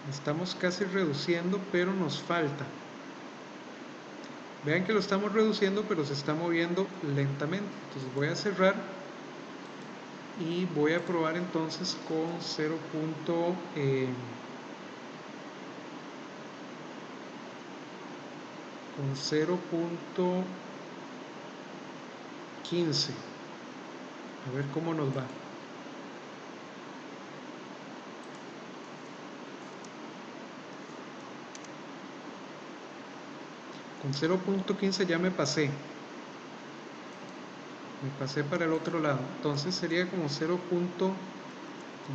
Estamos casi reduciendo, pero nos falta. Vean que lo estamos reduciendo, pero se está moviendo lentamente. Entonces voy a cerrar y voy a probar entonces con 0.15 a ver cómo nos va. Con 0.15 ya me pasé para el otro lado, entonces sería como 0.2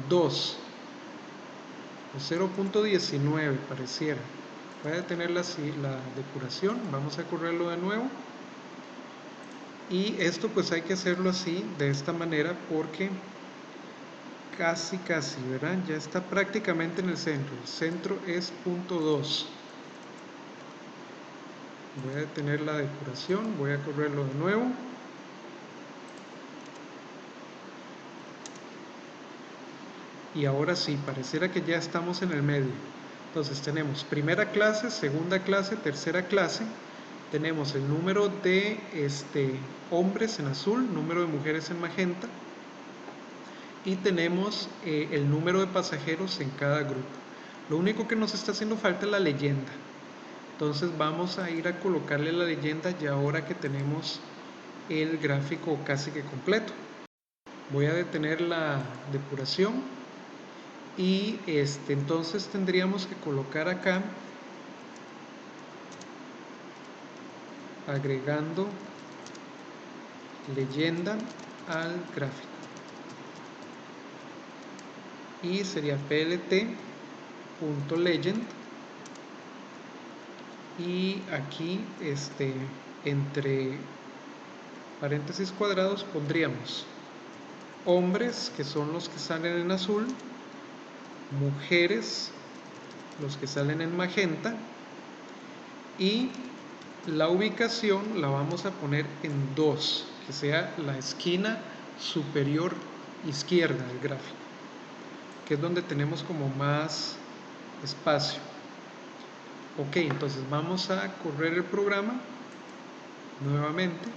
o 0.19 pareciera. Voy a detener la depuración, vamos a correrlo de nuevo. Y esto pues hay que hacerlo así, de esta manera, porque casi, ¿verdad? Ya está prácticamente en el centro. El centro es punto 2. Voy a detener la depuración, voy a correrlo de nuevo. Y ahora sí, pareciera que ya estamos en el medio. Entonces tenemos primera clase, segunda clase, tercera clase. Tenemos el número de hombres en azul, número de mujeres en magenta. Y tenemos el número de pasajeros en cada grupo. Lo único que nos está haciendo falta es la leyenda. Entonces vamos a ir a colocarle la leyenda ya ahora que tenemos el gráfico casi que completo. Voy a detener la depuración y entonces tendríamos que colocar acá, agregando leyenda al gráfico. y sería plt.legend, y aquí entre paréntesis cuadrados pondríamos hombres, que son los que salen en azul, mujeres, los que salen en magenta, y la ubicación la vamos a poner en 2, que sea la esquina superior izquierda del gráfico, que es donde tenemos como más espacio. Ok, entonces vamos a correr el programa nuevamente.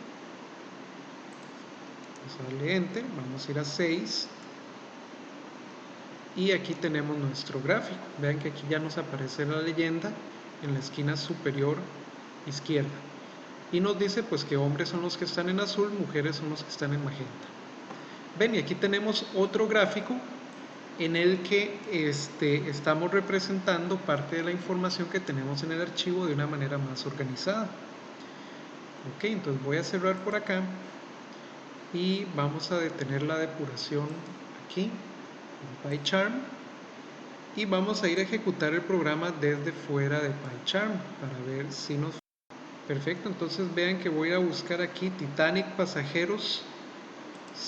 Vamos a darle Enter, vamos a ir a 6 y aquí tenemos nuestro gráfico. Vean que aquí ya nos aparece la leyenda en la esquina superior izquierda y nos dice pues que hombres son los que están en azul, mujeres son los que están en magenta. Ven, y aquí tenemos otro gráfico en el que estamos representando parte de la información que tenemos en el archivo de una manera más organizada. Ok, entonces voy a cerrar por acá y vamos a detener la depuración aquí en PyCharm y vamos a ir a ejecutar el programa desde fuera de PyCharm para ver si nos... Perfecto, entonces vean que voy a buscar aquí Titanic Pasajeros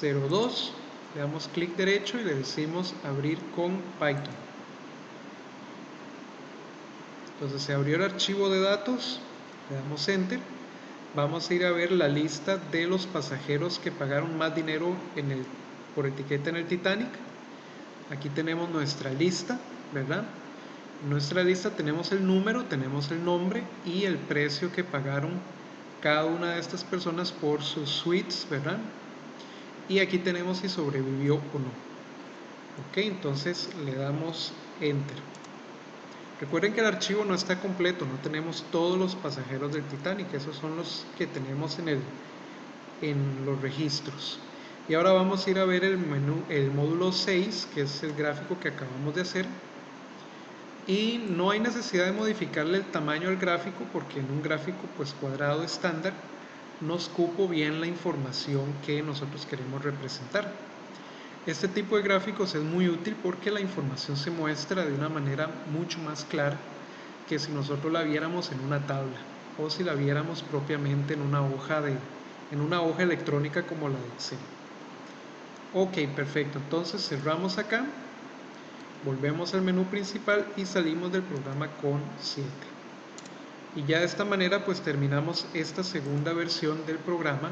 02, le damos clic derecho y le decimos abrir con Python. Entonces se abrió el archivo de datos, le damos Enter. Vamos a ir a ver la lista de los pasajeros que pagaron más dinero por etiqueta en el Titanic. Aquí tenemos nuestra lista, ¿verdad? En nuestra lista tenemos el número, tenemos el nombre y el precio que pagaron cada una de estas personas por sus suites, ¿verdad? Y aquí tenemos si sobrevivió o no. Ok, entonces le damos Enter. Recuerden que el archivo no está completo, no tenemos todos los pasajeros del Titanic, esos son los que tenemos en los registros. Y ahora vamos a ir a ver el módulo 6, que es el gráfico que acabamos de hacer. Y no hay necesidad de modificarle el tamaño al gráfico porque en un gráfico pues cuadrado estándar nos cupo bien la información que nosotros queremos representar. Este tipo de gráficos es muy útil porque la información se muestra de una manera mucho más clara que si nosotros la viéramos en una tabla o si la viéramos propiamente en una hoja electrónica como la de Excel. Ok, perfecto. Entonces cerramos acá, volvemos al menú principal y salimos del programa con 7. Y ya de esta manera pues terminamos esta segunda versión del programa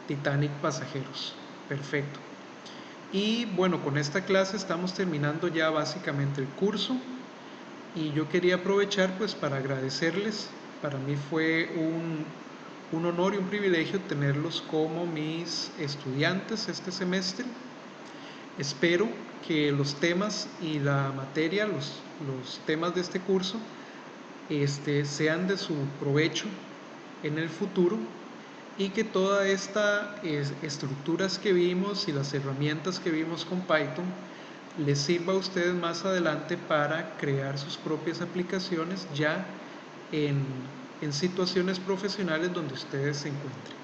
Titanic Pasajeros. Perfecto. Y bueno, con esta clase estamos terminando ya básicamente el curso y yo quería aprovechar pues para agradecerles. Para mí fue un honor y un privilegio tenerlos como mis estudiantes este semestre. Espero que los temas y la materia, los temas de este curso sean de su provecho en el futuro y que todas estas estructuras que vimos y las herramientas que vimos con Python les sirva a ustedes más adelante para crear sus propias aplicaciones ya en situaciones profesionales donde ustedes se encuentren.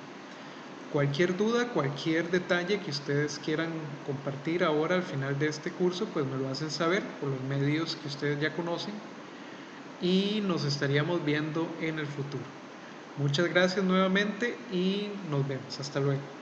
Cualquier duda, cualquier detalle que ustedes quieran compartir ahora al final de este curso, pues me lo hacen saber por los medios que ustedes ya conocen y nos estaríamos viendo en el futuro. Muchas gracias nuevamente y nos vemos. Hasta luego.